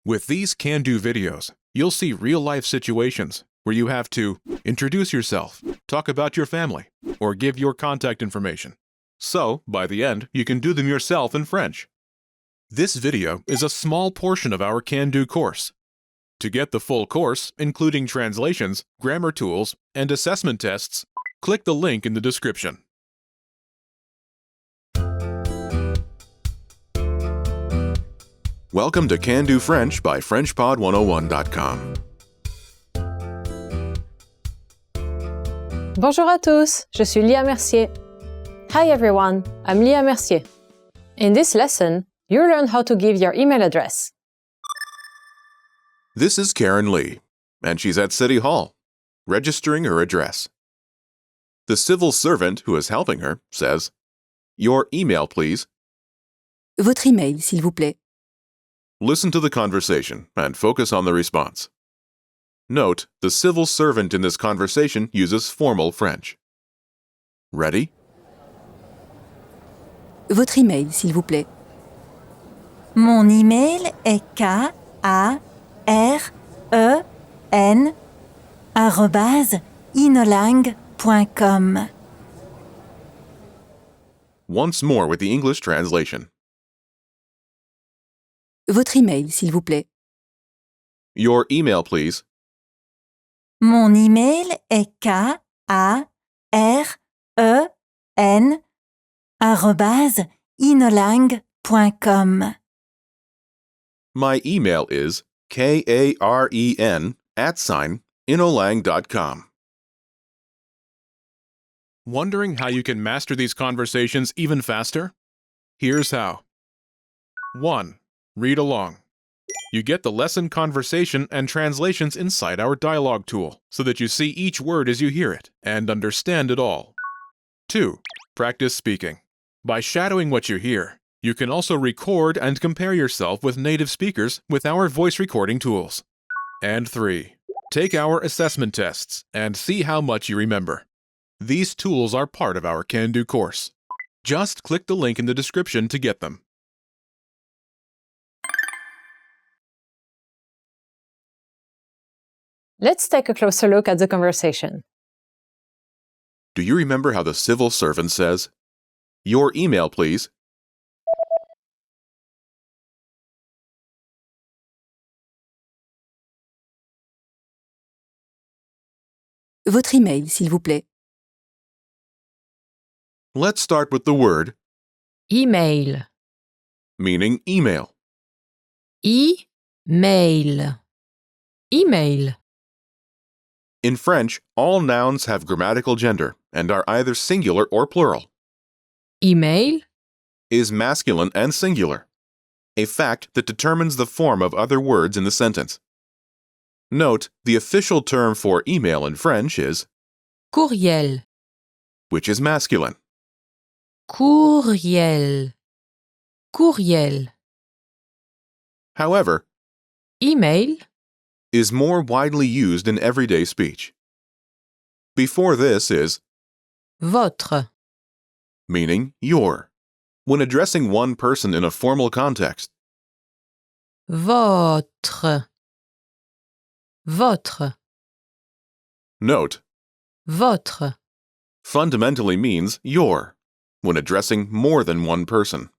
With these can-do videos, you'll see real-life situations where you have to introduce yourself, talk about your family, or give your contact information. So, by the end, you can do them yourself in French. This video is a small portion of our can-do course. To get the full course, including translations, grammar tools, and assessment tests, click the link in the description. Welcome to Can Do French by FrenchPod101.com. Bonjour à tous, je suis Lia Mercier. Hi everyone, I'm Lia Mercier. In this lesson, you'll learn how to give your email address. This is Karen Lee, and she's at City Hall, registering her address. The civil servant who is helping her says, "Your email, please." Votre email, s'il vous plaît. Listen to the conversation and focus on the response. Note, the civil servant in this conversation uses formal French. Ready? Votre email, s'il vous plaît. Mon email est karen@inolang.com. Once more with the English translation. Votre email, s'il vous plaît. Your email, please. Mon email est karen@inolang.com. My email is karen@inolang.com. Wondering how you can master these conversations even faster? Here's how. 1. Read along. You get the lesson conversation and translations inside our dialogue tool so that you see each word as you hear it and understand it all. 2. Practice speaking. By shadowing what you hear, you can also record and compare yourself with native speakers with our voice recording tools. And 3. Take our assessment tests and see how much you remember. These tools are part of our Can Do course. Just click the link in the description to get them. Let's take a closer look at the conversation. Do you remember how the civil servant says, "Your email, please"? Votre email, s'il vous plaît. Let's start with the word, Email. meaning email. Email. Email. In French, all nouns have grammatical gender and are either singular or plural. Email. Is masculine and singular, a fact that determines the form of other words in the sentence. Note, the official term for email in French is, Courriel. which is masculine. Courriel. Courriel. However, Email. is more widely used in everyday speech. Before this is, Votre. meaning your, when addressing one person in a formal context. Votre. Votre. Note, Votre. fundamentally means your, when addressing more than one person.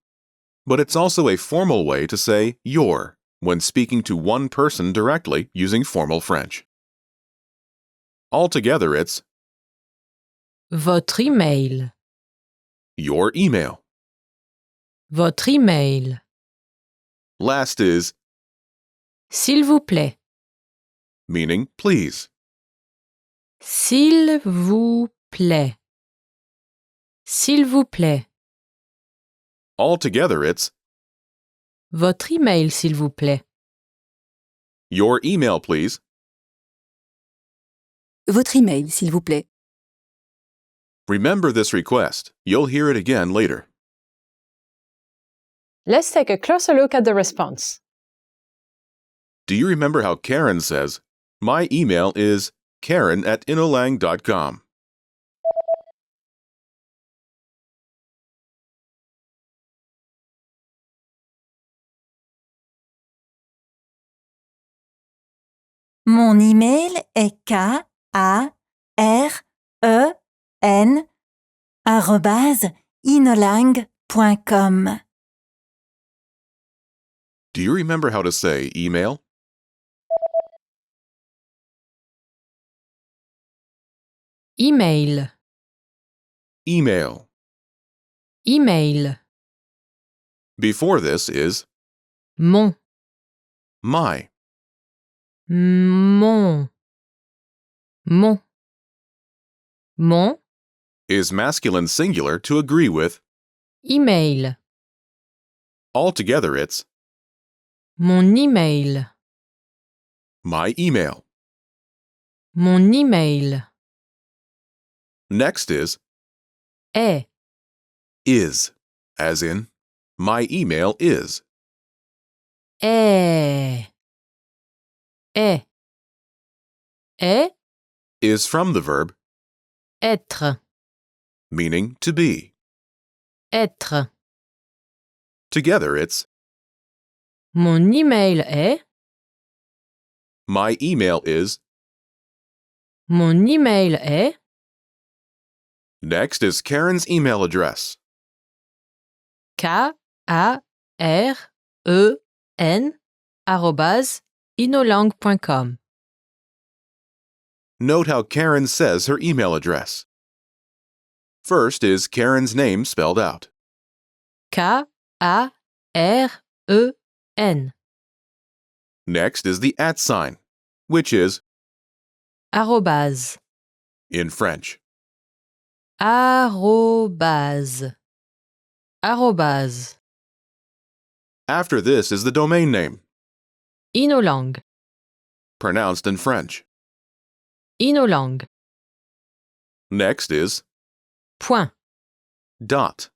But it's also a formal way to say your, when speaking to one person directly using formal French. Altogether, it's Votre email. your email. Votre email. Last is, S'il vous plaît. meaning please. S'il vous plaît. S'il vous plaît. Altogether, it's Votre email, s'il vous plaît. your email, please. Votre email, s'il vous plaît. Remember this request. You'll hear it again later. Let's take a closer look at the response. Do you remember how Karen says, "My email is karen@inolang.com"? Mon email est karen@inolang.com. Do you remember how to say email? Email, Email. email. Before this is Mon, my. mon, mon. Mon Is masculine singular to agree with. email, Altogether it's mon email, my email. mon email. Next is Est, as in my email is. est, est. Est, Is from the verb être, meaning to be. être. Together it's Mon email est, my email is. mon email est, Next is Karen's email address. KAREN @inolang.com. Note how Karen says her email address. First is Karen's name spelled out. KAREN. Next is the @ sign, which is, Arrobase, in French. arrobase, arrobase. After this is the domain name, Inolang, pronounced in French. inolang. Next is Point, dot.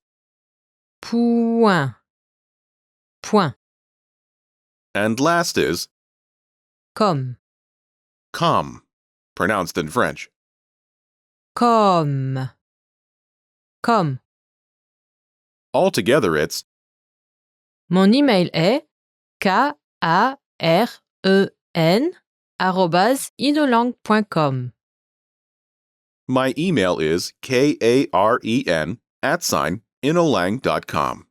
point, point. And last is Com, com, pronounced in French. com, com. Altogether it's Mon email est karen@inolang.com. my email is KAREN @inolang.com.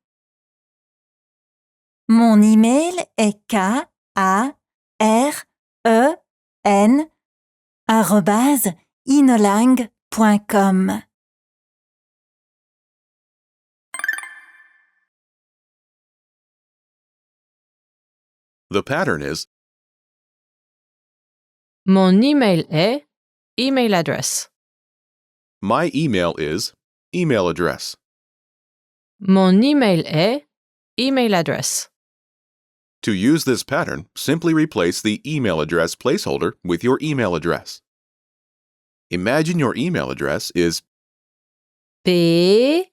Mon email est karen@inolang.com. The pattern is Mon email est email address. my email is email address. Mon email est email address. To use this pattern, simply replace the email address placeholder with your email address. Imagine your email address is PRUNE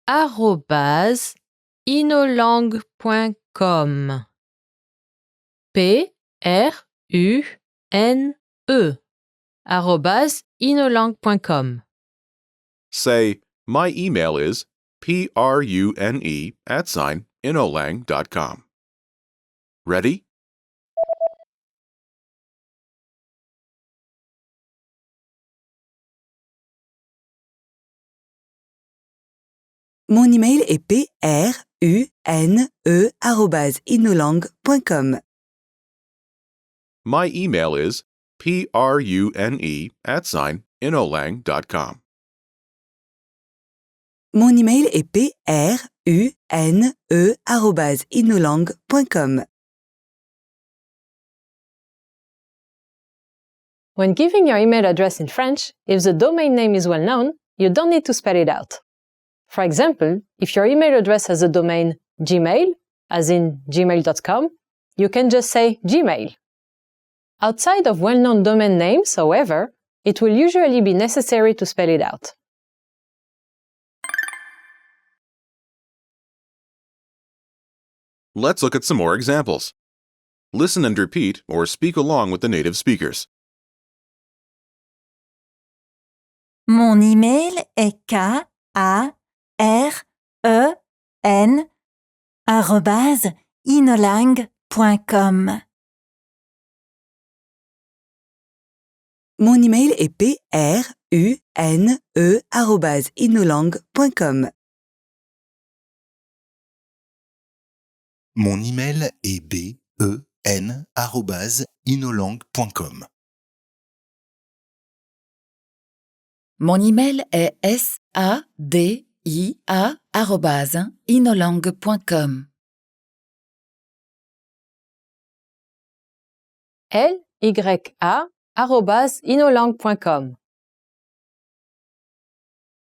arrobase inolang.com. PRUNE arrobase inolang.com. say, my email is PRUNE @inolang.com. Ready? Mon email est prune@inolang.com. My email is PRUNE @inolang.com. Mon email est prune@inolang.com. When giving your email address in French, if the domain name is well known, you don't need to spell it out. For example, if your email address has the domain Gmail, as in gmail.com, you can just say Gmail. Outside of well-known domain names, however, it will usually be necessary to spell it out. Let's look at some more examples. Listen and repeat or speak along with the native speakers. Mon email est @inolang.com. Mon email est prune@inolang.com. Mon email est ben@inolang.com. Mon email est sadia@inolang.com. lya@inolang.com.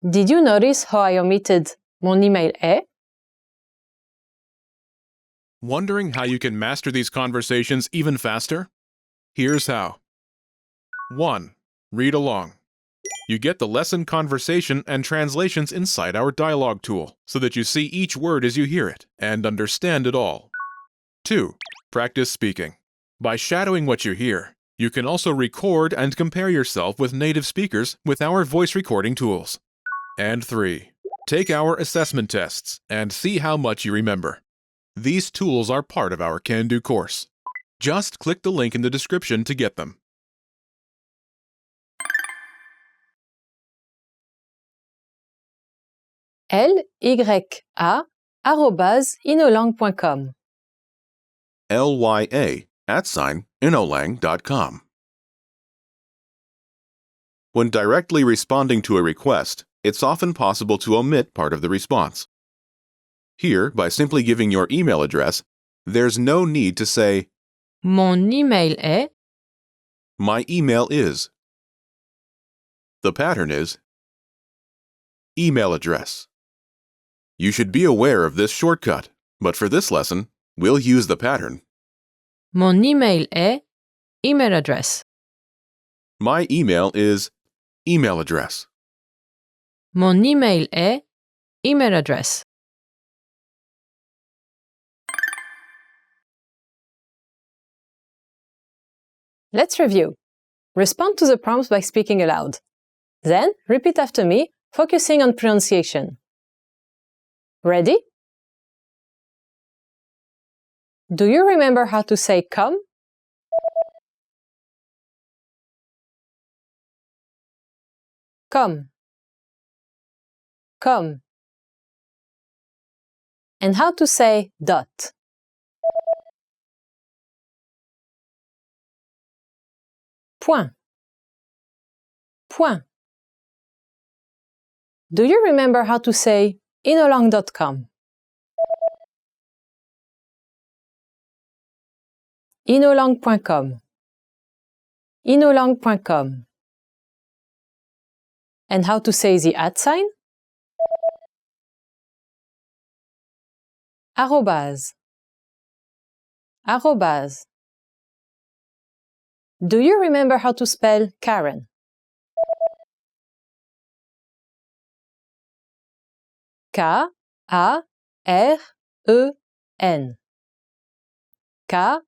Did you notice how I omitted mon email est? Wondering how you can master these conversations even faster? Here's how. 1. Read along. You get the lesson conversation and translations inside our dialogue tool, so that you see each word as you hear it and understand it all. 2. Practice speaking. By shadowing what you hear, you can also record and compare yourself with native speakers with our voice recording tools. And 3. Take our assessment tests and see how much you remember. These tools are part of our Can-Do course. Just click the link in the description to get them. lya@inolang.com. lya@inolang.com. When directly responding to a request, it's often possible to omit part of the response. Here, by simply giving your email address, there's no need to say, Mon email est. my email is. The pattern is email address. You should be aware of this shortcut, but for this lesson, we'll use the pattern. Mon email est email address. My email is email address. Mon email est email address. Let's review. Respond to the prompts by speaking aloud. Then, repeat after me, focusing on pronunciation. Ready? Do you remember how to say come? Come. Come. And how to say dot? Point. Point. Do you remember how to say inolang.com? inolang.com. inolang.com. And how to say the @ sign? Arrobase. Arrobase. Do you remember how to spell Karen? K-A-R-E-N. K-A-R-E-N.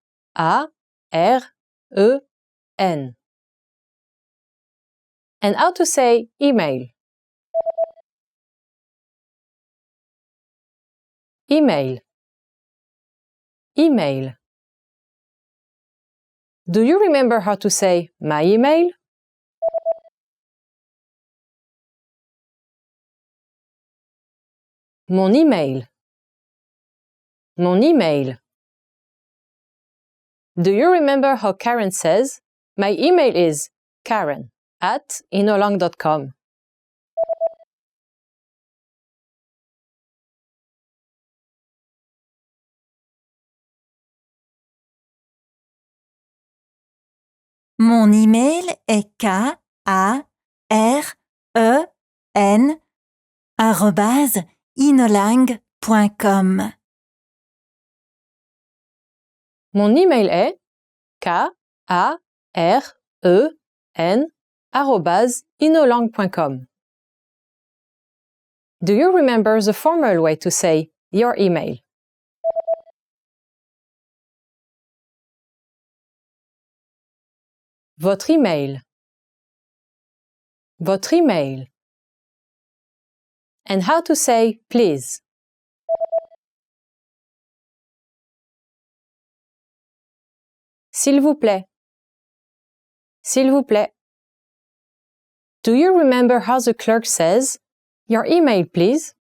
And how to say email? Email. Email. Do you remember how to say my email? Mon email. Mon email. Do you remember how Karen says, my email is karen@inolang.com? Mon email est karen@inolang.com. Mon email est karen@inolang.com. Do you remember the formal way to say your email? Votre email. Votre email. And how to say please? S'il vous plaît. S'il vous plaît. Do you remember how the clerk says, "Your email, please"?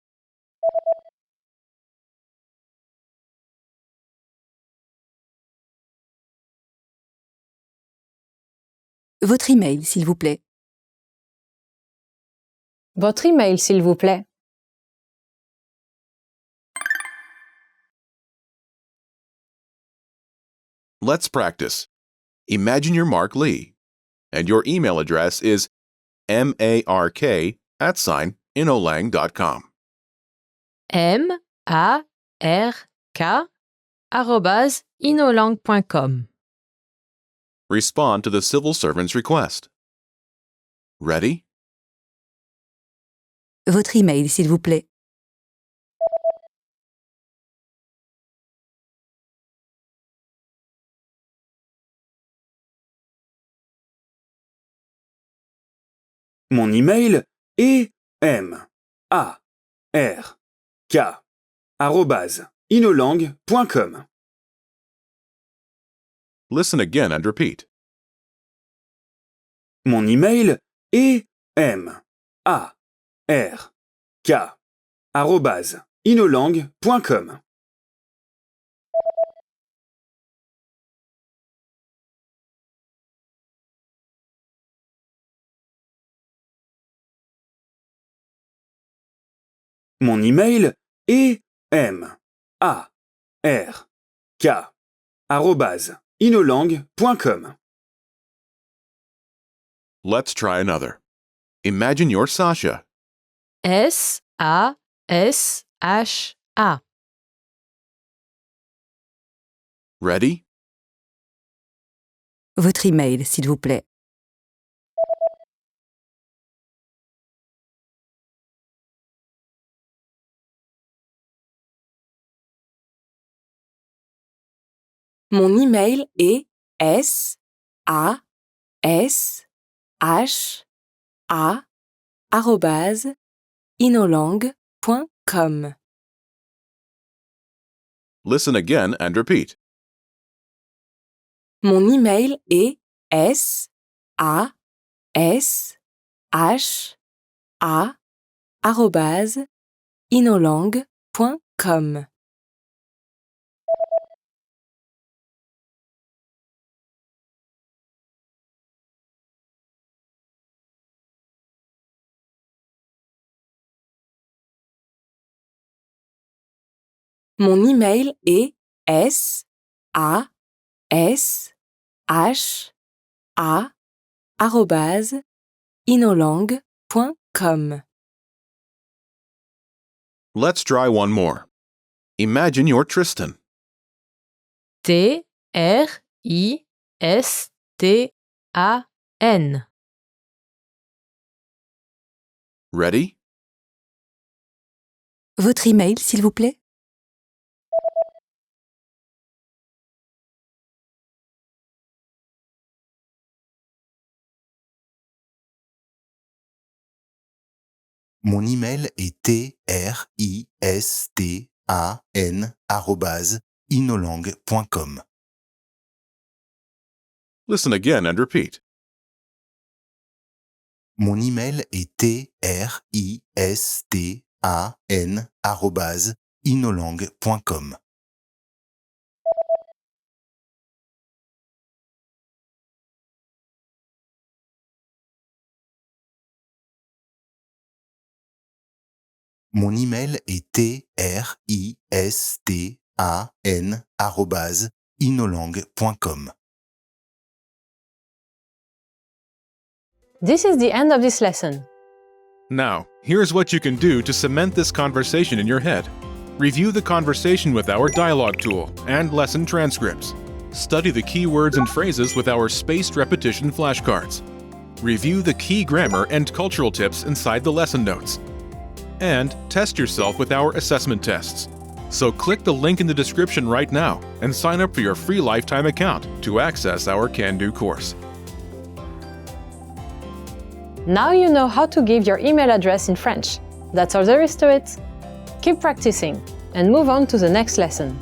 Votre email, s'il vous plaît. Votre email, s'il vous plaît. Let's practice. Imagine you're Mark Lee, and your email address is mark@inolang.com. mark@inolang.com. Respond to the civil servant's request. Ready? Votre email, s'il vous plaît. Mon email est mark@inolang.com. Listen again and repeat. Mon email est mark@inolang.com. Mon email est mark@inolang.com. Let's try another. Imagine you're Sasha. SASHA. Ready? Votre email, s'il vous plaît. Mon email est sasha@inolang.com. Listen again and repeat. Mon email est sasha@inolang.com. Mon email est sasha@inolang.com. Let's try one more. Imagine you're Tristan. TRISTAN. Ready? Votre email, s'il vous plaît. Mon email est tristan@inolang.com. Listen again and repeat. Mon email est tristan@inolang.com. Mon email est tristan@inolang.com. This is the end of this lesson. Now, here's what you can do to cement this conversation in your head. Review the conversation with our dialogue tool and lesson transcripts. Study the key words and phrases with our spaced repetition flashcards. Review the key grammar and cultural tips inside the lesson notes. And test yourself with our assessment tests. So click the link in the description right now and sign up for your free lifetime account to access our Can-Do course. Now you know how to give your email address in French. That's all there is to it. Keep practicing and move on to the next lesson.